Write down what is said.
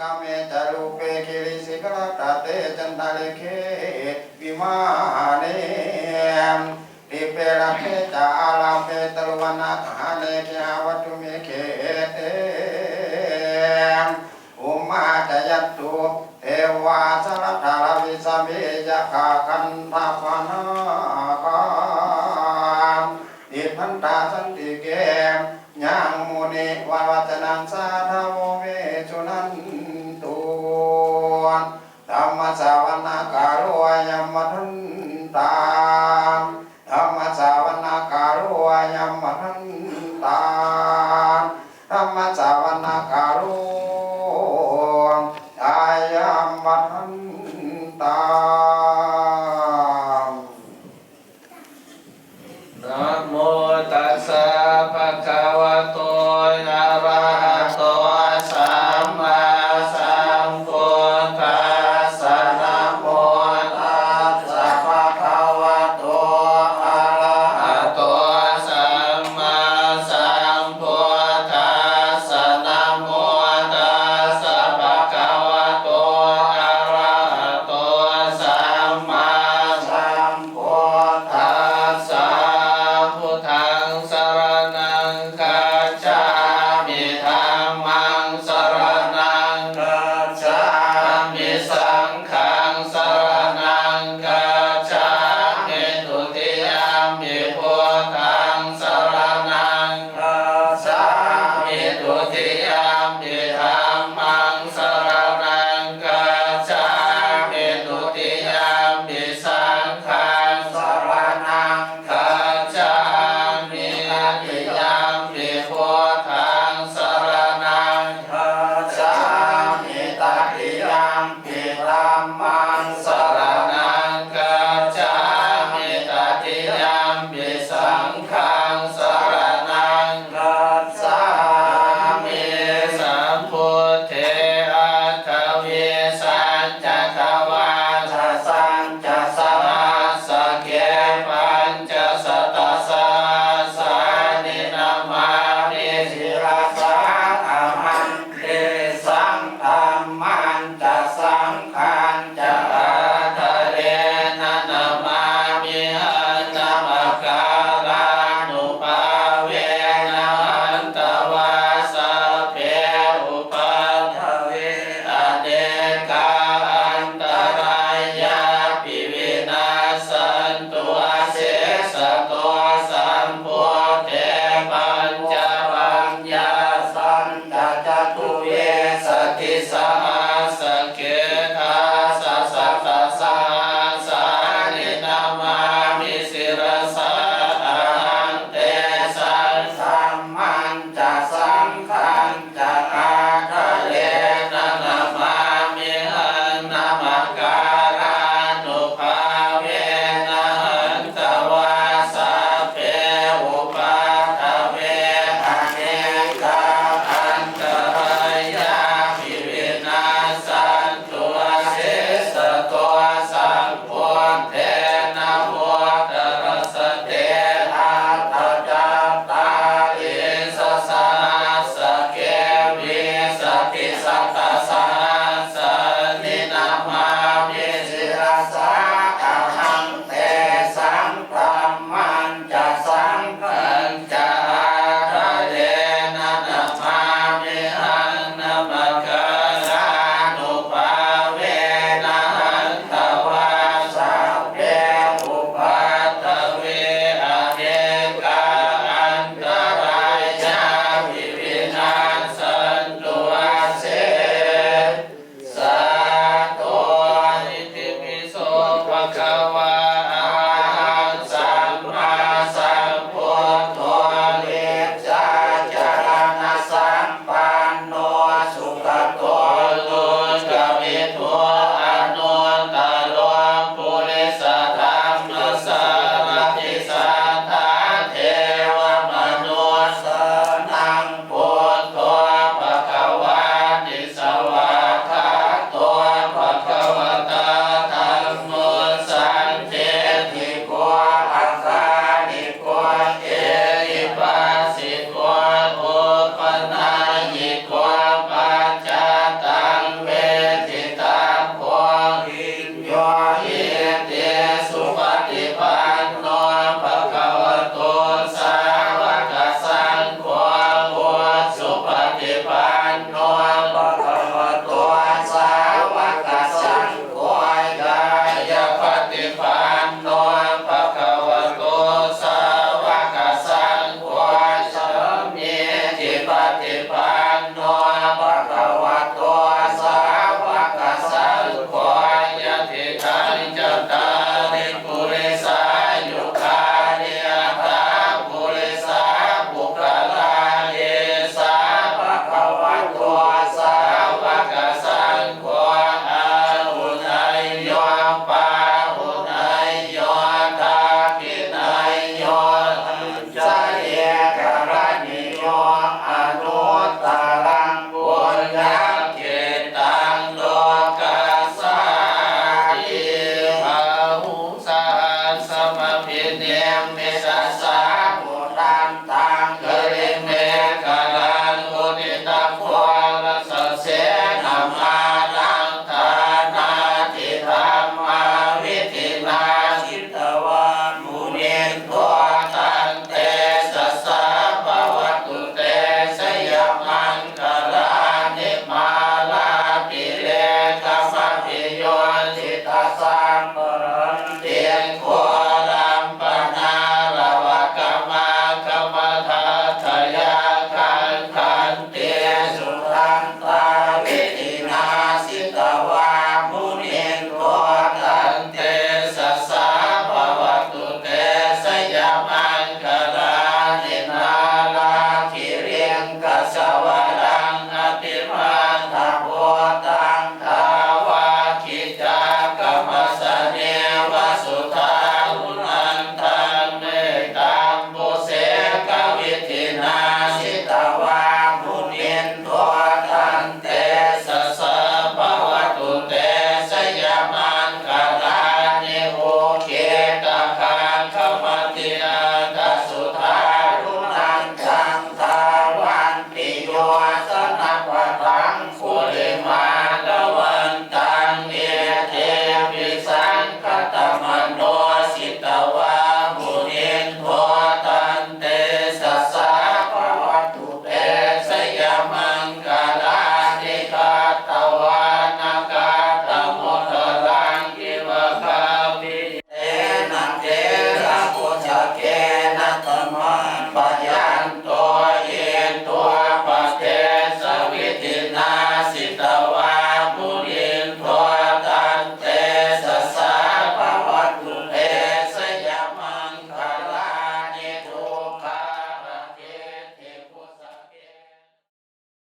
กาเมจารุเปกิริสิกรัตเตจันตาลิเควิมาเนติเประเปจาอาลาเปตลุวนาคาเนเกหวัตุเมเคเตอุมาจยัตตุเทวาสรัตถาวิสเมยะกาคันธาปนาคาอิทันตาสันติเกยังมุนิวัจนังสาธาวเวชุนันตุธรรมสาวนาการุยมทันตาธรรมสาวนาการุยมทันตาธรรมสาวนาการุอายมทันตานะโมตัสสะภะคะวะโตอะระหะโตสัมมาสัมพุทธัสสะนะโมตัสสะภะคะวะโตอะระหะโตสัมมาสัมพุทธัสสะนะโมตัสสะภะคะวะโตอะระหะโตสัมมาสัมพุทธัสสะพุทธังสรณังคัจฉามิธัมมังสรณังคัจฉามิสังฆังสรณังคัจฉามิทุติยมปิพุทธังสรณังคัจฉามิทุติยมปิธัมมังสรณังคัจฉามิทุติยมปิสังฆังสรณังคัจฉามินัตติยมปิพุทธังสรณังคัจฉามิตัตติยมปิธัมมังสรณังคัจฉามิตัตติยมปิสังฆังสรณังคัจฉามิสัมพุทเทอัคควิสัญจทวาทัสสัญจสหัสสะเกปัญจสตัสสะสานินามานิสิรสาอามันเตสังธรรมันจะสังขันจะอาทะเรนะนามามิหันนามการานุภาเวนะหันตวาสเปอุปัฏฐเวอเนกาอันตรายาปิวินาสันตุอาเสสะโตสัมพุทเทปัญจปัญญาสันตจตุเวสติสหัสสะเกคาสัสสะตัสสะสานินามามิสิรสาอาหันเตสังสัมมันจะสังขันจะอาทะเรนะนามามิหันนามการานุภาเวนะหันตวาสเปอุปัฏฐเวอเนกาอันตรายาปิวินาสันตุอาเสสะโตสัมพุทเทนะโมตัสสะเตอะระหะตาลิสสะสะเกวิสติสัตตะสะสะนินามามิสิรสาอะหังเตสังธรรมันจะสังขันจะอาทะเรนะนามามิหันนามการานุภาเวนะหันตวาสเปอุปัฏฐเวอเนกาอันตรายาปิวินาสันตุอาเสสะโตอิติปิโสภะคะวะอะระหังสัมมาสัมพุทโธลิจจาจารณสัมปันโนสุขโต